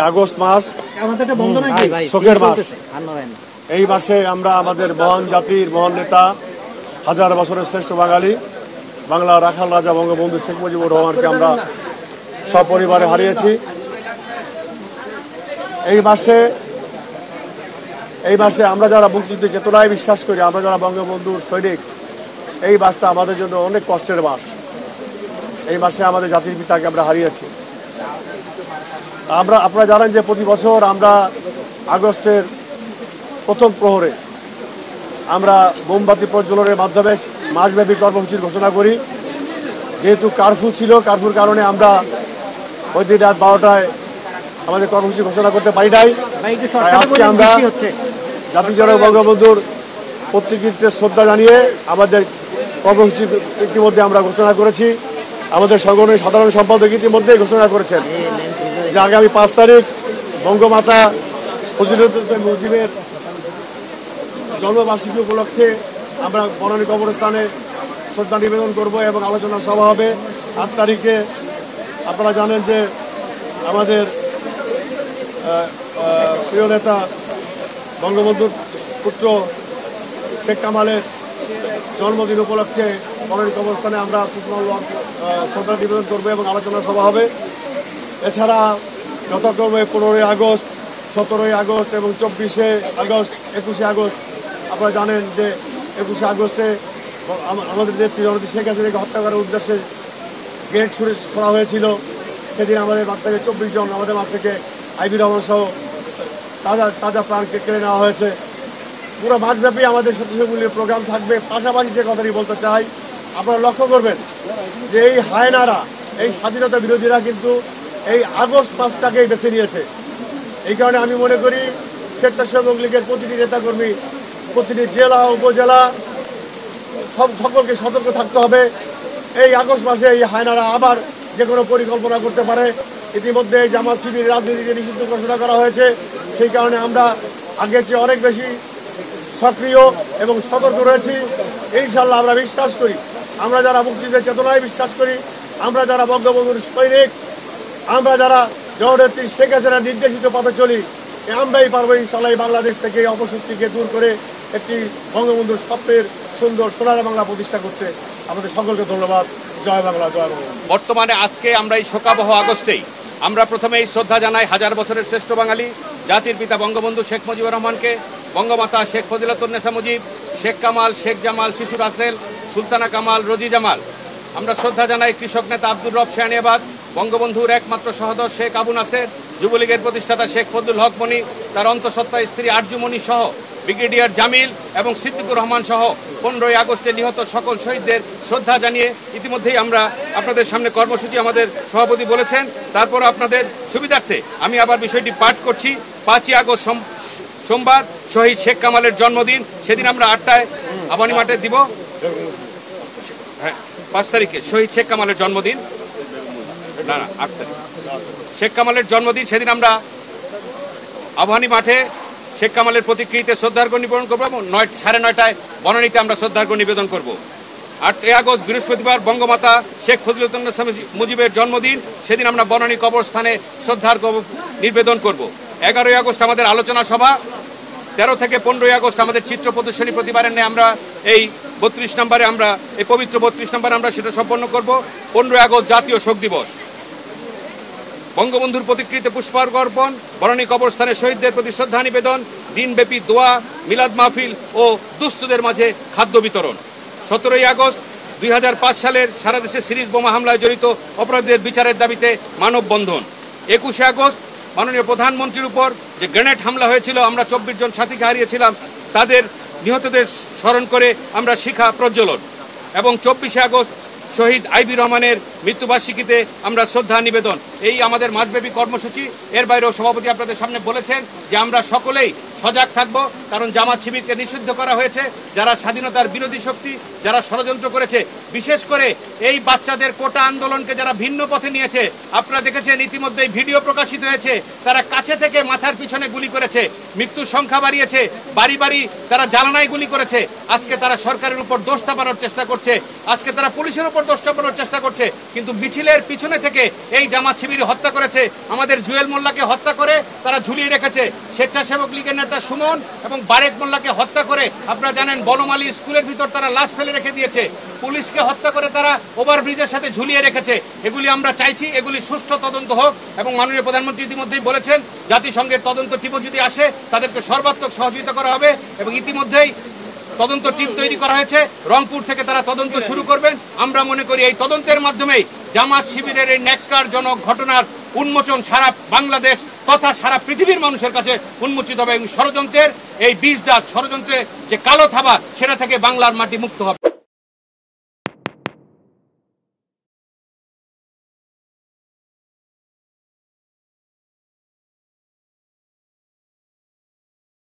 August মাস শোকের মাস। এই মাসে আমরা আমাদের মহান জাতির মহান নেতা, হাজার বছরের শ্রেষ্ঠ বাঙালি, বাংলা রাখাল রাজা বঙ্গবন্ধু শেখ মুজিবুর রহমানকে আমরা সপরিবারে হারিয়েছি। এই মাসে আমরা যারা মুক্তিযুদ্ধের চেতনায় বিশ্বাস করি, আমরা যারা বঙ্গবন্ধুর সৈনিক, এই মাসটা আমাদের জন্য অনেক কষ্টের মাস। এই মাসে আমাদের জাতির পিতাকে আমরা হারিয়েছি। আপনারা জানেন যে প্রতি বছর আমরা আগস্টের প্রথম প্রহরে আমরা মোমবাতি প্রজ্বলনের মাধ্যমে মাসব্যাপী কর্মসূচির ঘোষণা করি। যেহেতু কারফিউ ছিল, কারফিউর কারণে আমরা ওই দিন রাত 12টায় আমাদের কর্মসূচি ঘোষণা করতে পারি নাই। আজকে আমরা জাতির জনক বঙ্গবন্ধুর প্রতিকৃতিতে শ্রদ্ধা জানিয়ে আমাদের কর্মসূচি ইতিমধ্যে আমরা ঘোষণা করেছি। আমাদের সংগঠনের সাধারণ সম্পাদক ইতিমধ্যেই ঘোষণা করেছেন যে আগামী 5 তারিখ বঙ্গমাতা ফজিলাতুন্নেসা মুজিবের জন্মবার্ষিকী উপলক্ষে আমরা বনানী কবরস্থানে শ্রদ্ধা নিবেদন করব এবং আলোচনা সভা হবে। 8 তারিখে আপনারা জানেন যে আমাদের প্রিয় নেতা বঙ্গবন্ধুর পুত্র শেখ কামালের জন্মদিন উপলক্ষে বনানী কবরস্থানে আমরা শ্রদ্ধা নিবেদন করবো এবং আলোচনা সভা হবে। এছাড়া যথাক্রমে 15ই আগস্ট, 17ই আগস্ট এবং 24শে আগস্ট, 21শে আগস্ট আপনারা জানেন যে 21শে আগস্টে আমাদের নেত্রী জননেত্রী শেখ হাসিনাকে হত্যা করার উদ্দেশ্যে গ্রেনেড ছোড়া হয়েছিল। সেদিন আমাদের মাঠ থেকে 24 জন আমাদের মাঠ থেকে আইবি রহমান সহ তাজা প্রাণ কেড়ে নেওয়া হয়েছে। পুরো মাসব্যাপী আমাদের স্বেচ্ছাসেবীর প্রোগ্রাম থাকবে। পাশাপাশি যে কথাটি বলতে চাই, আপনারা লক্ষ্য করবেন যে এই হায়নারা, এই স্বাধীনতা বিরোধীরা কিন্তু এই আগস্ট মাসটাকেই বেছে নিয়েছে। এই কারণে আমি মনে করি স্বেচ্ছাসেবক লীগের প্রতিটি নেতাকর্মী, প্রতিটি জেলা উপজেলা সকলকে সতর্ক থাকতে হবে। এই আগস্ট মাসে এই হায়নারা আবার যে কোনো পরিকল্পনা করতে পারে। ইতিমধ্যে জামাত শিবির রাজনীতিকে নিষিদ্ধ ঘোষণা করা হয়েছে। সেই কারণে আমরা আগের চেয়ে অনেক বেশি সক্রিয় এবং সতর্ক রয়েছি। ইনশাল্লাহ আমরা বিশ্বাস করি, আমরা যারা মুক্তিযুদ্ধের চেতনায় বিশ্বাস করি, আমরা যারা বঙ্গবন্ধুর সৈনিক, আমরা যারা জননেত্রী শেখ হাসিনার নির্দেশিত পথে চলি, আমরাই পারবো ইনশাল্লাহ বাংলাদেশ থেকে অপশক্তিকে দূর করে একটি বঙ্গবন্ধুর স্বপ্নের সুন্দর সোনার বাংলা প্রতিষ্ঠা করতে। আমাদের সকলকে ধন্যবাদ। জয় বাংলা, জয় বাংলা। বর্তমানে আজকে আমরা এই শোকাবহ আগস্টেই আমরা প্রথমেই শ্রদ্ধা জানাই হাজার বছরের শ্রেষ্ঠ বাঙালি, জাতির পিতা বঙ্গবন্ধু শেখ মুজিবুর রহমানকে, বঙ্গমাতা শেখ ফজিলাতুন্নেসা মুজিব, শেখ কামাল, শেখ জামাল, শিশু রাসেল, সুলতানা কামাল, রোজি জামাল। আমরা শ্রদ্ধা জানাই কৃষক নেতা আব্দুর রব শাহনিয়াবাদ, বঙ্গবন্ধুর একমাত্র সহোদর শেখ আবু নাসের, যুবলীগের প্রতিষ্ঠাতা শেখ ফজলুল হক মনি, তার অন্তঃসত্ত্বা স্ত্রী আরজুমনি সহ ব্রিগেডিয়ার জামিল এবং সিদ্দিকুর রহমান সহ 15ই আগস্টে নিহত সকল শহীদদের শ্রদ্ধা জানিয়ে ইতিমধ্যেই আমরা আপনাদের সামনে কর্মসূচি আমাদের সভাপতি বলেছেন। তারপর আপনাদের সুবিধার্থে আমি আবার বিষয়টি পাঠ করছি। 5ই আগস্ট সোমবার শহীদ শেখ কামালের জন্মদিন। সেদিন আমরা 8টায় আবানি মাঠে দিব। হ্যাঁ, 5 তারিখে শহীদ শেখ কামালের জন্মদিন, না 8 তারিখ শেখ কামালের জন্মদিন। সেদিন আমরা আবানি মাঠে শেখ কামালের প্রতিকৃতিতে শ্রদ্ধার্ঘ্য নিবেদন করবো এবং 9:30টায় বনানীতে আমরা শ্রদ্ধার্ঘ্য নিবেদন করব। 8ই আগস্ট বৃহস্পতিবার বঙ্গমাতা শেখ ফজিলাতুন্নেসা মুজিবের জন্মদিন। সেদিন আমরা বনানী কবরস্থানে শ্রদ্ধার্ঘ্য নিবেদন করব। 11ই আগস্ট আমাদের আলোচনা সভা। 13 থেকে 15ই আগস্ট আমাদের চিত্র প্রদর্শনী প্রতিবারের নিয়ে আমরা এই 32 নম্বরে আমরা এই পবিত্র 32 নম্বরে আমরা সেটা সম্পন্ন করব। 15ই আগস্ট জাতীয় শোক দিবস। বঙ্গবন্ধুর প্রতিকৃতিতে পুষ্পার্ঘ্য অর্পণ, বনানী কবরস্থানে শহীদদের প্রতি শ্রদ্ধা নিবেদন, দিনব্যাপী দোয়া, মিলাদ মাহফিল ও দুস্থদের মাঝে খাদ্য বিতরণ। 17ই আগস্ট 2005 সালের সারা দেশে সিরিজ বোমা হামলায় জড়িত অপরাধীদের বিচারের দাবিতে মানববন্ধন। 21শে আগস্ট মাননীয় প্রধানমন্ত্রীর উপর যে গ্রেনেড হামলা হয়েছিল, আমরা 24 জন সাথীকে হারিয়েছিলাম, তাদের নিহতদের স্মরণ করে আমরা শিখা প্রজ্বলন। এবং 24শে আগস্ট শহীদ আইবি রহমানের মৃত্যুবার্ষিকীতে আমরা শ্রদ্ধা নিবেদন। এই আমাদের মাসব্যাপী কর্মসূচি। এর বাইরেও সভাপতি আপনাদের সামনে বলেছেন যে আমরা সকলেই সজাগ থাকব, কারণ জামাত শিবিরকে নিষিদ্ধ করা হয়েছে। যারা স্বাধীনতার বিরোধী শক্তি, যারা ষড়যন্ত্র করেছে, বিশেষ করে এই বাচ্চাদের কোটা আন্দোলনকে যারা ভিন্ন পথে নিয়েছে, আপনারা দেখেছেন ইতিমধ্যেই ভিডিও প্রকাশিত হয়েছে, তারা কাছে থেকে মাথার পিছনে গুলি করেছে, মৃত্যুর সংখ্যা বাড়িয়েছে, বাড়ি বাড়ি তারা জ্বালানায় গুলি করেছে। আজকে তারা সরকারের উপর দোষ চাপানোর চেষ্টা করছে, আজকে তারা পুলিশের উপর দোষ চাপানোর চেষ্টা করছে, কিন্তু মিছিলের পিছনে থেকে এই জামাত শিবির হত্যা করেছে। আমাদের জুয়েল মোল্লাকে হত্যা করে তারা ঝুলিয়ে রেখেছে, স্বেচ্ছাসেবক লীগের নেতা সুমন এবং বারেক মোল্লাকে হত্যা করে আপনারা জানেন বনমালী স্কুলের ভিতর তারা লাশ ফেলে রেখে দিয়েছে, পুলিশকে হত্যা করে তারা ওভারব্রিজের সাথে ঝুলিয়ে রেখেছে। এগুলি আমরা চাইছি এগুলি সুষ্ঠু তদন্ত হোক, এবং মাননীয় প্রধানমন্ত্রী ইতিমধ্যেই বলেছেন জাতিসংঘের তদন্ত টিমও যদি আসে তাদেরকে সর্বাত্মক সহযোগিতা করা হবে, এবং ইতিমধ্যেই তদন্ত টিম তৈরি করা হয়েছে, রংপুর থেকে তারা তদন্ত শুরু করবেন। আমরা মনে করি এই তদন্তের মাধ্যমেই জামাত শিবিরের এই ন্যাক্কারজনক ঘটনার উন্মোচন সারা বাংলাদেশ তথা সারা পৃথিবীর মানুষের কাছে উন্মোচিত হবে, এবং ষড়যন্ত্রের এই বিষ দাগ, ষড়যন্ত্রের যে কালো থাবা, সেটা থেকে বাংলার মাটি মুক্ত হবে।